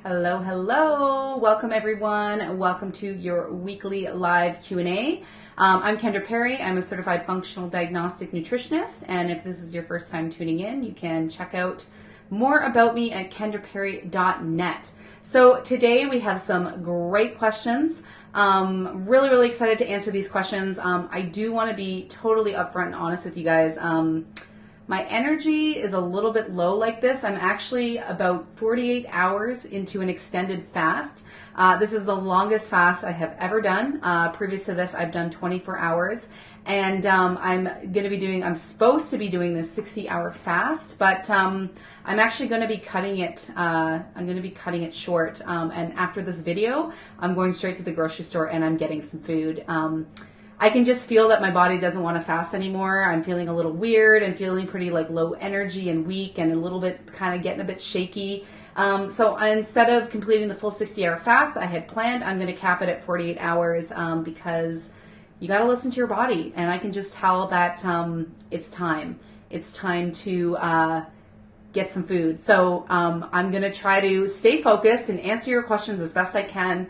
Hello, hello. Welcome everyone. Welcome to your weekly live Q&A. I'm Kendra Perry. I'm a certified functional diagnostic nutritionist. And if this is your first time tuning in, you can check out more about me at kendraperry.net. So today we have some great questions. Really excited to answer these questions. I do want to be totally upfront and honest with you guys. My energy is a little bit low like this. I'm actually about 48 hours into an extended fast. This is the longest fast I have ever done. Previous to this, I've done 24 hours. And I'm supposed to be doing this 60-hour fast, but I'm actually going to be cutting it. I'm going to be cutting it short. And after this video, I'm going straight to the grocery store and I'm getting some food. I can just feel that my body doesn't want to fast anymore. I'm feeling a little weird and feeling pretty like low energy and weak and a little bit kind of getting a bit shaky. So instead of completing the full 60-hour fast that I had planned, I'm going to cap it at 48 hours because you got to listen to your body. And I can just tell that it's time. It's time to get some food. So I'm going to try to stay focused and answer your questions as best I can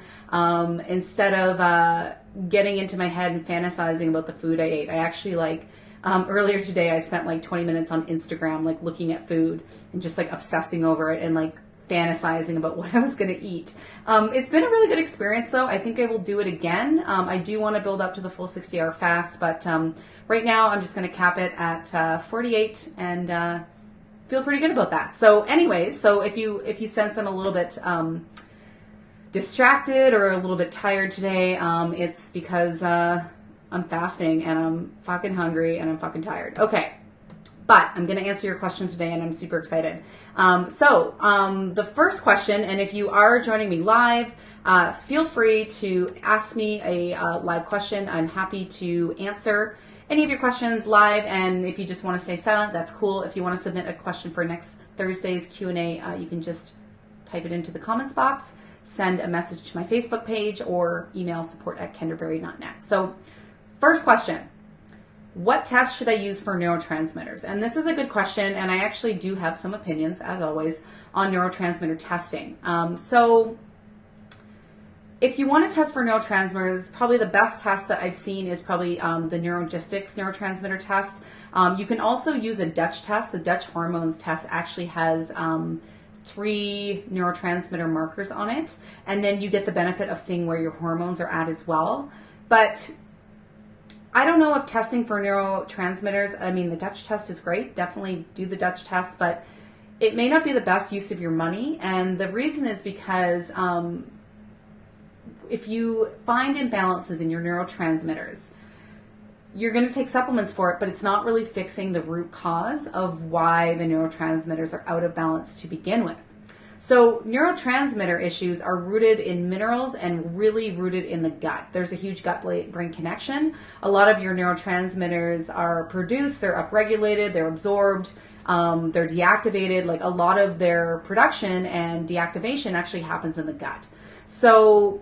instead of getting into my head and fantasizing about the food I ate. I actually earlier today I spent like 20 minutes on Instagram like looking at food and just like obsessing over it and like fantasizing about what I was going to eat. It's been a really good experience though. I think I will do it again. I do want to build up to the full 60-hour fast, but right now I'm just going to cap it at 48 and feel pretty good about that. So anyways, so if you sense I'm a little bit distracted or a little bit tired today, it's because I'm fasting and I'm fucking hungry and I'm fucking tired. Okay, but I'm going to answer your questions today and I'm super excited. The first question, and if you are joining me live, feel free to ask me a live question. I'm happy to answer any of your questions live, and if you just want to stay silent, that's cool. If you want to submit a question for next Thursday's Q&A, you can just type it into the comments box, send a message to my Facebook page, or email support@kendraperry.net. So first question, what test should I use for neurotransmitters? And this is a good question, and I actually do have some opinions, as always, on neurotransmitter testing. If you want to test for neurotransmitters, probably the best test that I've seen is probably the Neurogistics neurotransmitter test. You can also use a Dutch test. The Dutch hormones test actually has 3 neurotransmitter markers on it, and then you get the benefit of seeing where your hormones are at as well. But I don't know if testing for neurotransmitters, I mean, the Dutch test is great. Definitely do the Dutch test, but it may not be the best use of your money. And the reason is because if you find imbalances in your neurotransmitters, you're going to take supplements for it, but it's not really fixing the root cause of why the neurotransmitters are out of balance to begin with. So neurotransmitter issues are rooted in minerals and really rooted in the gut. There's a huge gut-brain connection. A lot of your neurotransmitters are produced, they're upregulated, they're absorbed, they're deactivated. Like a lot of their production and deactivation actually happens in the gut. So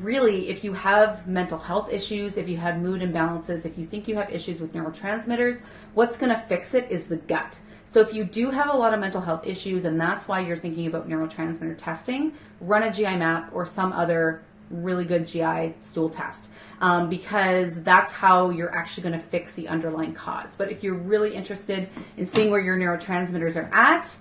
really, if you have mental health issues, if you have mood imbalances, if you think you have issues with neurotransmitters, what's going to fix it is the gut. So if you do have a lot of mental health issues and that's why you're thinking about neurotransmitter testing, run a GI map or some other really good GI stool test because that's how you're actually going to fix the underlying cause. But if you're really interested in seeing where your neurotransmitters are at,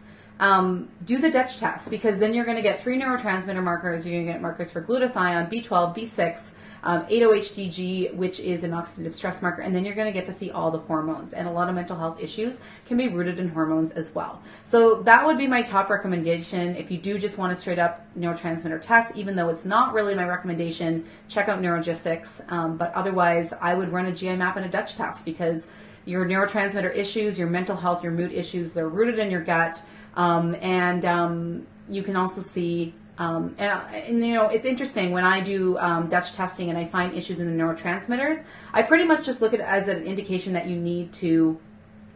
do the Dutch test, because then you're going to get 3 neurotransmitter markers. You're going to get markers for glutathione, B12, B6, 8-OHDG, which is an oxidative stress marker, and then you're going to get to see all the hormones. And a lot of mental health issues can be rooted in hormones as well. So that would be my top recommendation. If you do just want a straight up neurotransmitter test, even though it's not really my recommendation, check out Neurogistics. But otherwise, I would run a GI map and a Dutch test because your neurotransmitter issues, your mental health, your mood issues, they're rooted in your gut. You can also see, and you know, it's interesting when I do Dutch testing and I find issues in the neurotransmitters, I pretty much just look at it as an indication that you need to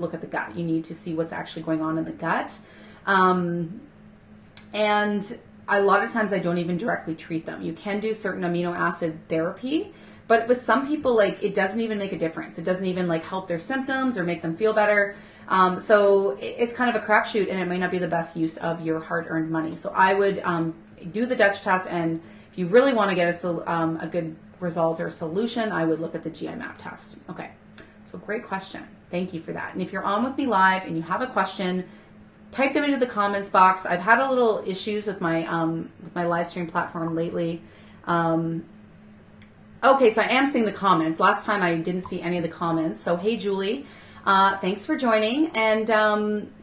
look at the gut. You need to see what's actually going on in the gut. And a lot of times I don't even directly treat them. You can do certain amino acid therapy, but with some people, like, it doesn't even make a difference. It doesn't even like help their symptoms or make them feel better. So it's kind of a crapshoot, and it may not be the best use of your hard-earned money. So I would do the Dutch test, and if you really want to get a good result or solution, I would look at the GI map test. Okay, so great question. Thank you for that. And if you're on with me live and you have a question, type them into the comments box. I've had a little issues with my live stream platform lately. Okay, so I am seeing the comments. Last time I didn't see any of the comments. So hey, Julie, thanks for joining. And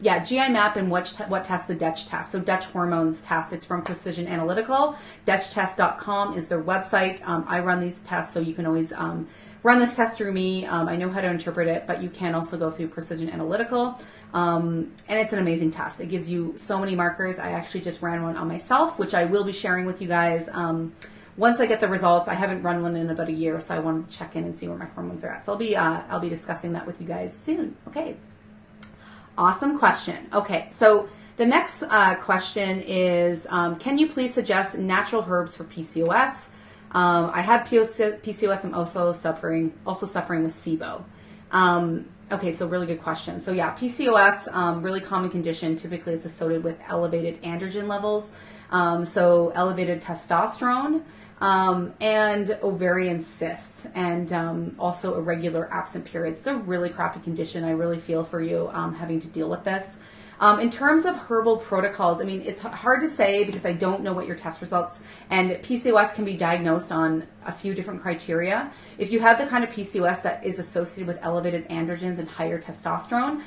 yeah, GI map and what test? The Dutch test. So Dutch hormones test. It's from Precision Analytical. DutchTest.com is their website. I run these tests, so you can always run this test through me. I know how to interpret it, but you can also go through Precision Analytical. And it's an amazing test. It gives you so many markers. I actually just ran one on myself, which I will be sharing with you guys once I get the results. I haven't run one in about a year, so I wanted to check in and see where my hormones are at. So I'll be discussing that with you guys soon. Okay. Awesome question. Okay, so the next question is, can you please suggest natural herbs for PCOS? I have PCOS. I'm also suffering with SIBO. Okay, so really good question. So yeah, PCOS, really common condition, typically is associated with elevated androgen levels, so elevated testosterone, and ovarian cysts, and also irregular absent periods. It's a really crappy condition. I really feel for you having to deal with this. In terms of herbal protocols, I mean, it's hard to say because I don't know what your test results, and PCOS can be diagnosed on a few different criteria. If you have the kind of PCOS that is associated with elevated androgens and higher testosterone,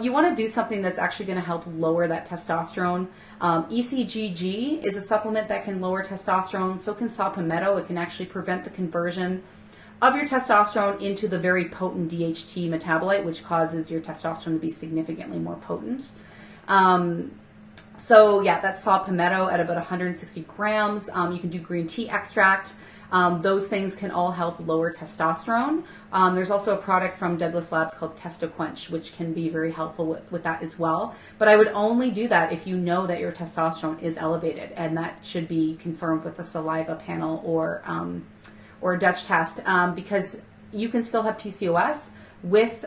you want to do something that's actually going to help lower that testosterone. ECGG is a supplement that can lower testosterone. So can saw palmetto. It can actually prevent the conversion of your testosterone into the very potent DHT metabolite, which causes your testosterone to be significantly more potent. So yeah, that's saw palmetto at about 160 grams. You can do green tea extract. Those things can all help lower testosterone. There's also a product from Douglas Labs called TestoQuench, which can be very helpful with that as well. But I would only do that if you know that your testosterone is elevated, and that should be confirmed with a saliva panel or a Dutch test, because you can still have PCOS with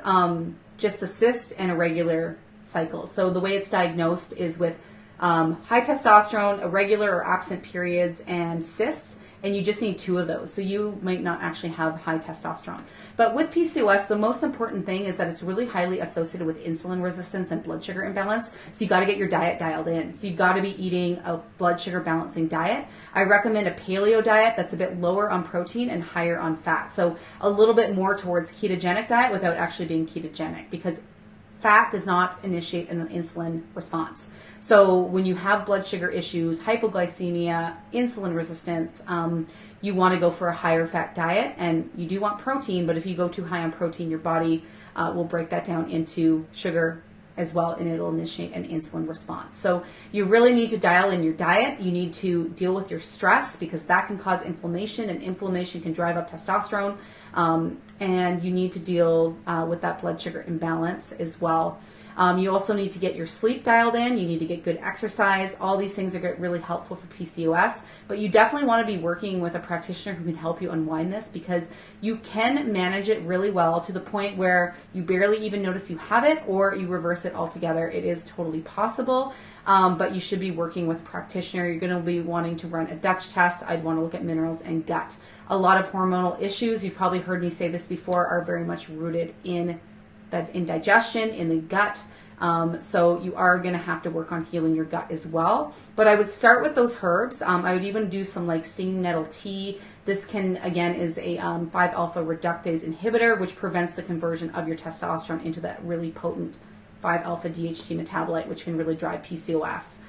just a cyst and irregular cycle. So the way it's diagnosed is with high testosterone, irregular or absent periods, and cysts, and you just need 2 of those. So you might not actually have high testosterone. But with PCOS, the most important thing is that it's really highly associated with insulin resistance and blood sugar imbalance. So you got to get your diet dialed in. So you got to be eating a blood sugar balancing diet. I recommend a paleo diet that's a bit lower on protein and higher on fat. So a little bit more towards ketogenic diet without actually being ketogenic, because fat does not initiate an insulin response. So when you have blood sugar issues, hypoglycemia, insulin resistance, you want to go for a higher fat diet, and you do want protein, but if you go too high on protein, your body will break that down into sugar as well, and it'll initiate an insulin response. So you really need to dial in your diet. You need to deal with your stress, because that can cause inflammation, and inflammation can drive up testosterone. And you need to deal with that blood sugar imbalance as well. You also need to get your sleep dialed in. You need to get good exercise. All these things are really helpful for PCOS, but you definitely want to be working with a practitioner who can help you unwind this, because you can manage it really well to the point where you barely even notice you have it, or you reverse it altogether. It is totally possible, but you should be working with a practitioner. You're going to be wanting to run a Dutch test. I'd want to look at minerals and gut. A lot of hormonal issues, you've probably heard me say this before, are very much rooted in digestion, in the gut. So you are going to have to work on healing your gut as well. But I would start with those herbs. I would even do some like stinging nettle tea. This is a 5-alpha reductase inhibitor, which prevents the conversion of your testosterone into that really potent 5-alpha DHT metabolite, which can really drive PCOS.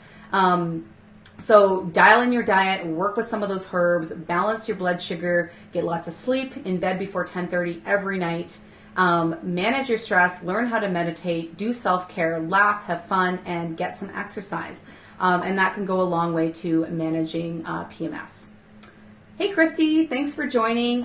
So dial in your diet, work with some of those herbs, balance your blood sugar, get lots of sleep, in bed before 10:30 every night. Manage your stress, learn how to meditate, do self-care, laugh, have fun, and get some exercise. And that can go a long way to managing PMS. Hey, Christy, thanks for joining.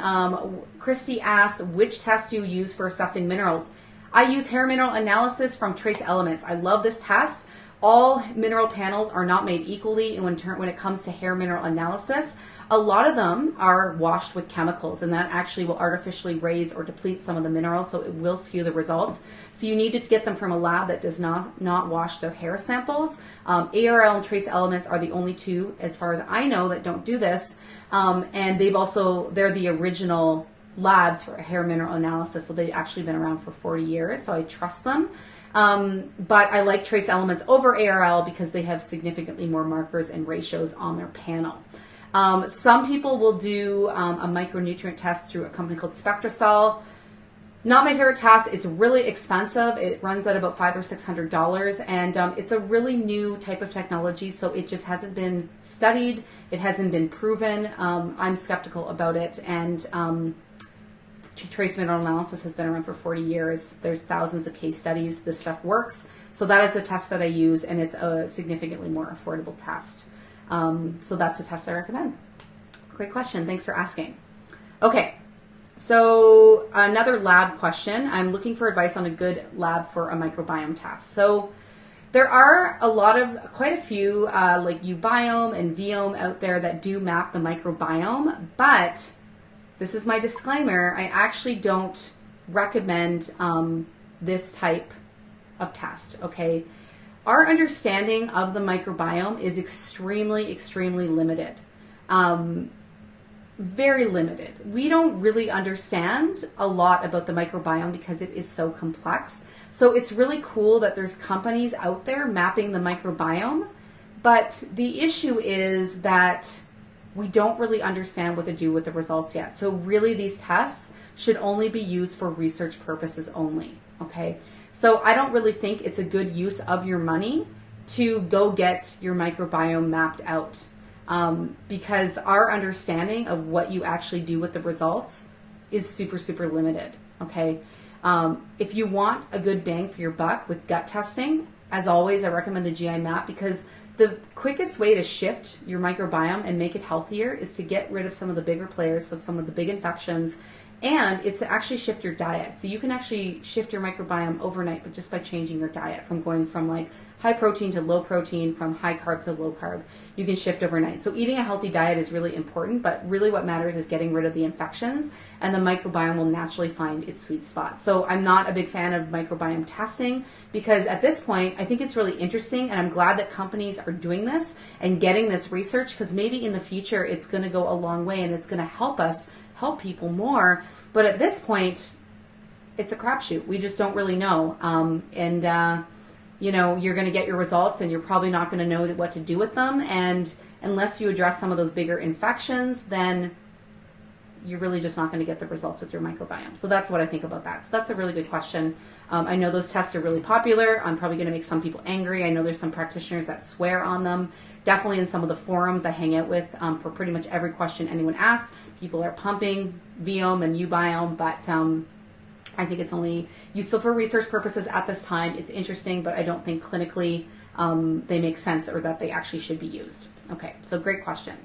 Christy asked, which test do you use for assessing minerals? I use hair mineral analysis from Trace Elements. I love this test. all mineral panels are not made equally, and when it comes to hair mineral analysis, a lot of them are washed with chemicals, and that actually will artificially raise or deplete some of the minerals, so it will skew the results. So you need to get them from a lab that does not wash their hair samples. ARL and trace elements are the only two, as far as I know, that don't do this, and they're the original labs for hair mineral analysis, so they've actually been around for 40 years, so I trust them. But I like trace elements over ARL because they have significantly more markers and ratios on their panel. Some people will do a micronutrient test through a company called Spectracell. Not my favorite test. It's really expensive. It runs at about $500 or $600, and it's a really new type of technology, so it just hasn't been studied. It hasn't been proven. I'm skeptical about it, and trace mineral analysis has been around for 40 years. There's thousands of case studies. This stuff works. So that is the test that I use, and it's a significantly more affordable test. So that's the test I recommend. Great question. Thanks for asking. Okay, so another lab question. I'm looking for advice on a good lab for a microbiome test. So there are quite a few like Ubiome and Viome out there that do map the microbiome, but this is my disclaimer, I actually don't recommend this type of test, okay? Our understanding of the microbiome is extremely, extremely limited. Very limited. We don't really understand a lot about the microbiome because it is so complex. So it's really cool that there's companies out there mapping the microbiome, but the issue is that we don't really understand what to do with the results yet. So really these tests should only be used for research purposes only, okay? So I don't really think it's a good use of your money to go get your microbiome mapped out because our understanding of what you actually do with the results is super, super limited, okay? If you want a good bang for your buck with gut testing, as always, I recommend the GI map because the quickest way to shift your microbiome and make it healthier is to get rid of some of the bigger players, so some of the big infections, and it's to actually shift your diet. So you can actually shift your microbiome overnight, but just by changing your diet from going from like high protein to low protein, from high carb to low carb, you can shift overnight. So eating a healthy diet is really important, but really what matters is getting rid of the infections, and the microbiome will naturally find its sweet spot. So I'm not a big fan of microbiome testing because at this point, I think it's really interesting, and I'm glad that companies are doing this and getting this research because maybe in the future it's going to go a long way and it's going to help us help people more. But at this point, it's a crapshoot. We just don't really know. You know, you're going to get your results and you're probably not going to know what to do with them. And unless you address some of those bigger infections, then you're really just not going to get the results with your microbiome. So that's what I think about that. So that's a really good question. I know those tests are really popular. I'm probably going to make some people angry. I know there's some practitioners that swear on them. Definitely in some of the forums I hang out with for pretty much every question anyone asks, people are pumping Viome and Ubiome, but I think it's only useful for research purposes at this time. It's interesting, but I don't think clinically they make sense or that they actually should be used. Okay, so great question.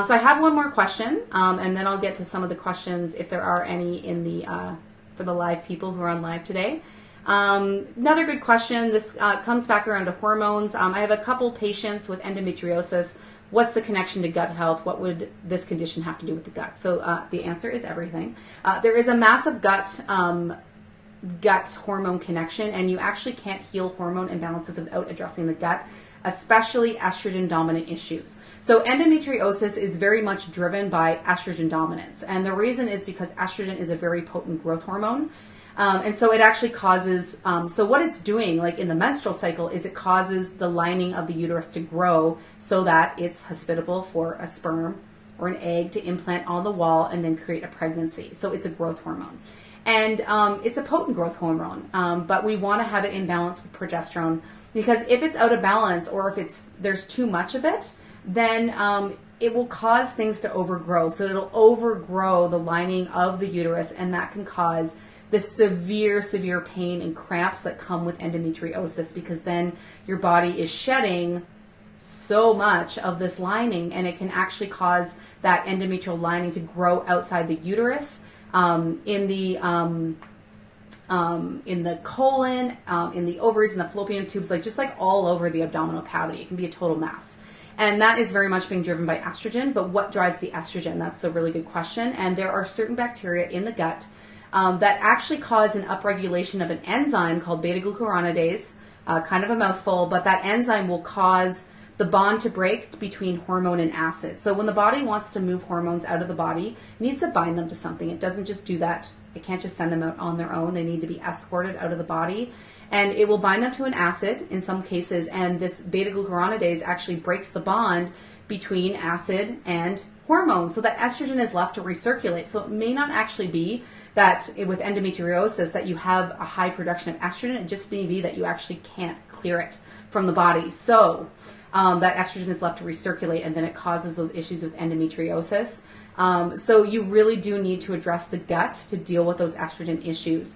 So I have one more question, and then I'll get to some of the questions if there are any in the for the live people who are on live today. Another good question. This comes back around to hormones. I have a couple patients with endometriosis. What's the connection to gut health? What would this condition have to do with the gut? So the answer is everything. There is a massive gut hormone connection, and you actually can't heal hormone imbalances without addressing the gut, especially estrogen dominant issues. So endometriosis is very much driven by estrogen dominance, and the reason is because estrogen is a very potent growth hormone. And so it actually causes, so what it's doing, like in the menstrual cycle, is it causes the lining of the uterus to grow so that it's hospitable for a sperm or an egg to implant on the wall and then create a pregnancy. So it's a growth hormone. And it's a potent growth hormone, but we want to have it in balance with progesterone, because if it's out of balance or if there's too much of it, then it will cause things to overgrow. So it'll overgrow the lining of the uterus, and that can cause the severe, severe pain and cramps that come with endometriosis, because then your body is shedding so much of this lining, and it can actually cause that endometrial lining to grow outside the uterus. In the in the colon, in the ovaries, in the fallopian tubes, just like all over the abdominal cavity. It can be a total mess. And that is very much being driven by estrogen. But what drives the estrogen? That's a really good question. And there are certain bacteria in the gut that actually cause an upregulation of an enzyme called beta-glucuronidase, kind of a mouthful, but that enzyme will cause the bond to break between hormone and acid. So when the body wants to move hormones out of the body, it needs to bind them to something. It doesn't just do that. It can't just send them out on their own. They need to be escorted out of the body. And it will bind them to an acid in some cases, and this beta-glucuronidase actually breaks the bond between acid and hormones, so that estrogen is left to recirculate. So it may not actually be that with endometriosis that you have a high production of estrogen. It just may be that you actually can't clear it from the body. So that estrogen is left to recirculate, and then it causes those issues with endometriosis. So you really do need to address the gut to deal with those estrogen issues.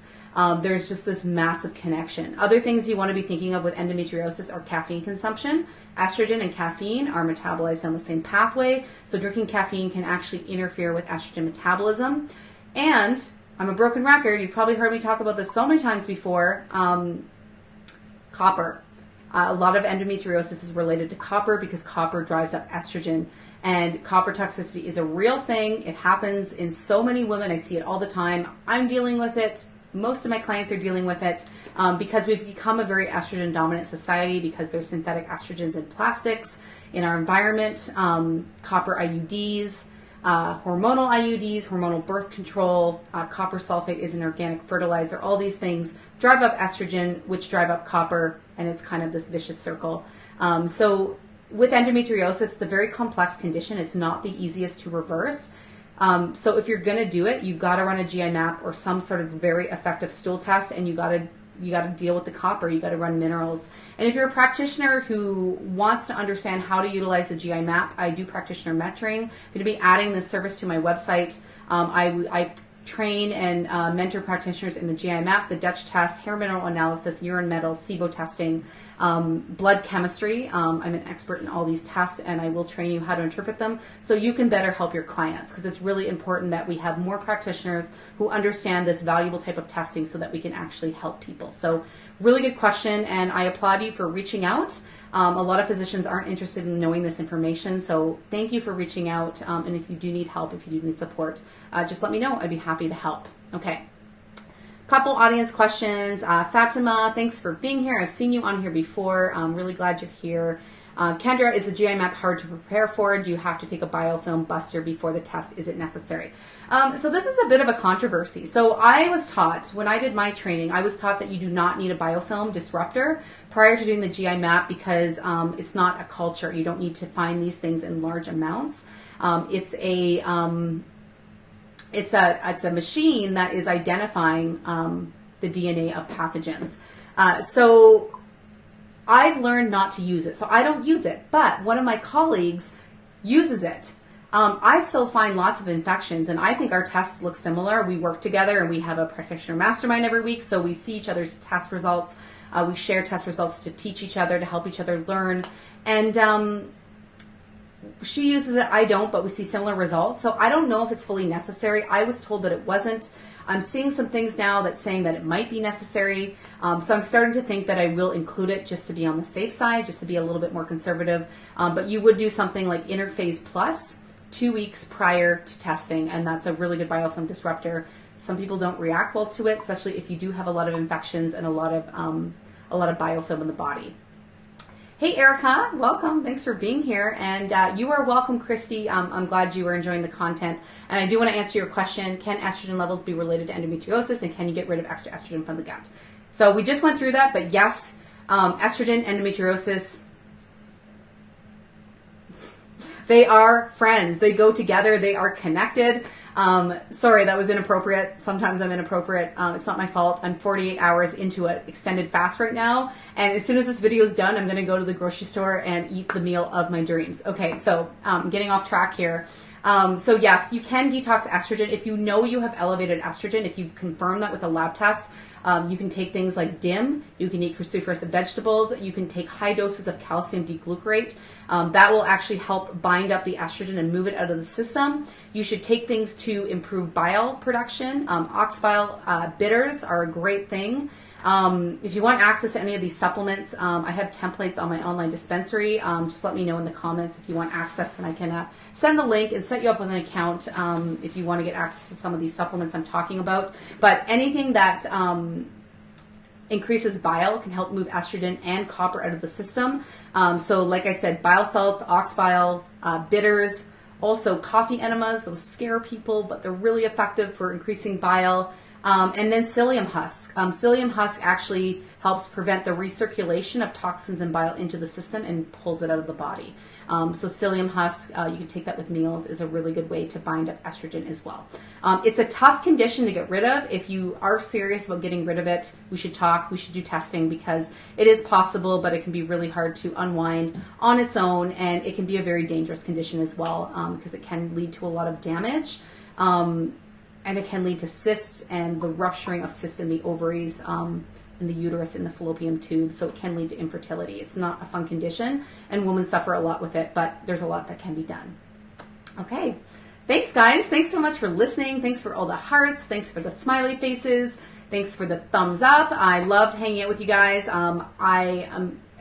There's just this massive connection. Other things you want to be thinking of with endometriosis are caffeine consumption. Estrogen and caffeine are metabolized on the same pathway, so drinking caffeine can actually interfere with estrogen metabolism. And I'm a broken record. You've probably heard me talk about this so many times before. Copper. A lot of endometriosis is related to copper because copper drives up estrogen. And copper toxicity is a real thing. It happens in so many women. I see it all the time. I'm dealing with it. Most of my clients are dealing with it because we've become a very estrogen dominant society because there's synthetic estrogens in plastics in our environment, copper IUDs, hormonal IUDs, hormonal birth control, copper sulfate is an organic fertilizer. All these things drive up estrogen, which drive up copper, and it's kind of this vicious circle. So with endometriosis, it's a very complex condition. It's not the easiest to reverse. So if you're going to do it, you've got to run a GI map or some sort of very effective stool test, and you got to deal with the copper. You got to run minerals. And if you're a practitioner who wants to understand how to utilize the GI map, I do practitioner mentoring. I'm going to be adding this service to my website. I train and mentor practitioners in the GI map, the Dutch test, hair mineral analysis, urine metals, SIBO testing, blood chemistry. I'm an expert in all these tests, and I will train you how to interpret them so you can better help your clients, because it's really important that we have more practitioners who understand this valuable type of testing so that we can actually help people. So really good question, and I applaud you for reaching out. A lot of physicians aren't interested in knowing this information, so thank you for reaching out. And if you do need help, if you do need support, just let me know. I'd be happy to help. Okay. Couple audience questions. Fatima, thanks for being here. I've seen you on here before. I'm really glad you're here. Kendra, is the GI map hard to prepare for? Do you have to take a biofilm buster before the test? Is it necessary? So this is a bit of a controversy. So I was taught, when I did my training, I was taught that you do not need a biofilm disruptor prior to doing the GI map because it's not a culture. You don't need to find these things in large amounts. It's a machine that is identifying the DNA of pathogens. So I've learned not to use it. So I don't use it, but one of my colleagues uses it. I still find lots of infections, and I think our tests look similar. We work together, and we have a practitioner mastermind every week, so we see each other's test results. We share test results to teach each other, to help each other learn. And she uses it, I don't, but we see similar results. So I don't know if it's fully necessary. I was told that it wasn't. I'm seeing some things now that's saying that it might be necessary. So I'm starting to think that I will include it just to be on the safe side, just to be a little bit more conservative. But you would do something like Interphase Plus 2 weeks prior to testing, and that's a really good biofilm disruptor. Some people don't react well to it, especially if you do have a lot of infections and a lot of biofilm in the body. Hey Erica, welcome. Thanks for being here. And you are welcome, Christy. I'm glad you were enjoying the content. And I do want to answer your question, can estrogen levels be related to endometriosis, and can you get rid of extra estrogen from the gut? So we just went through that, but yes, estrogen, endometriosis, they are friends. They go together. They are connected. Sorry, that was inappropriate. Sometimes I'm inappropriate. It's not my fault. I'm 48 hours into an extended fast right now. And as soon as this video is done, I'm going to go to the grocery store and eat the meal of my dreams. Okay, so getting off track here. So yes, you can detox estrogen. If you know you have elevated estrogen, if you've confirmed that with a lab test, You can take things like DIM. You can eat cruciferous vegetables. You can take high doses of calcium D-glucarate. That will actually help bind up the estrogen and move it out of the system. You should take things to improve bile production. Ox bile bitters are a great thing. If you want access to any of these supplements, I have templates on my online dispensary. Just let me know in the comments if you want access, and I can send the link and set you up with an account if you want to get access to some of these supplements I'm talking about. But anything that increases bile can help move estrogen and copper out of the system. So like I said, bile salts, ox bile, bitters, also coffee enemas. Those scare people, but they're really effective for increasing bile. And then psyllium husk. Psyllium husk actually helps prevent the recirculation of toxins and bile into the system and pulls it out of the body. So psyllium husk, you can take that with meals, is a really good way to bind up estrogen as well. It's a tough condition to get rid of. If you are serious about getting rid of it, we should talk, we should do testing, because it is possible, but it can be really hard to unwind on its own, and it can be a very dangerous condition as well, because it can lead to a lot of damage. And it can lead to cysts and the rupturing of cysts in the ovaries, in the uterus, in the fallopian tube. So it can lead to infertility. It's not a fun condition, and women suffer a lot with it, but there's a lot that can be done. Okay. Thanks, guys. Thanks so much for listening. Thanks for all the hearts. Thanks for the smiley faces. Thanks for the thumbs up. I loved hanging out with you guys.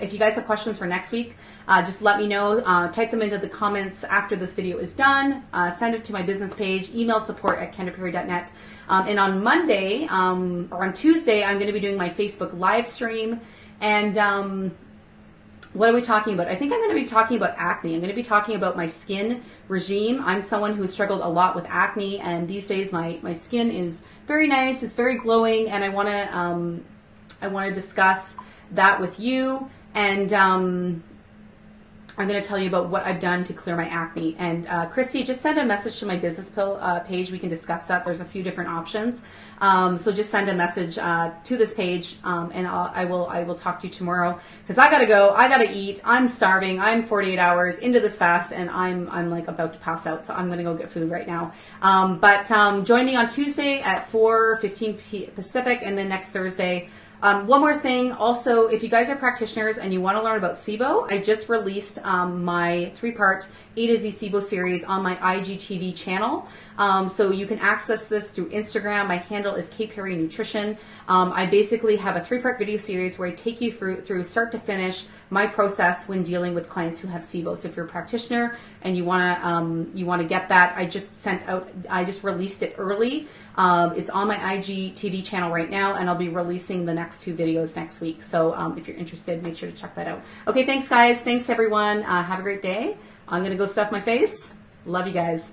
If you guys have questions for next week, just let me know. Type them into the comments after this video is done. Send it to my business page, email support@kendraperry.net. And on Monday, or on Tuesday, I'm going to be doing my Facebook live stream. And what are we talking about? I think I'm going to be talking about acne. I'm going to be talking about my skin regime. I'm someone who has struggled a lot with acne, and these days my skin is very nice. It's very glowing, and I want to discuss that with you. And I'm going to tell you about what I've done to clear my acne. And Christy, just send a message to my business page. We can discuss that. There's a few different options. So just send a message to this page, and I will talk to you tomorrow, because I gotta go. I gotta eat. I'm starving. I'm 48 hours into this fast, and I'm like about to pass out. So I'm gonna go get food right now. But join me on Tuesday at 4:15 Pacific, and then next Thursday. One more thing, also, if you guys are practitioners and you want to learn about SIBO, I just released my 3-part A to Z SIBO series on my IGTV channel. So you can access this through Instagram. My handle is Perry Nutrition. I basically have a 3-part video series where I take you through start to finish my process when dealing with clients who have SIBO. So if you're a practitioner and you want to get that, I just released it early. It's on my IGTV channel right now, and I'll be releasing the next 2 videos next week. So if you're interested, make sure to check that out. Okay, thanks guys. Thanks everyone. Have a great day. I'm going to go stuff my face. Love you guys.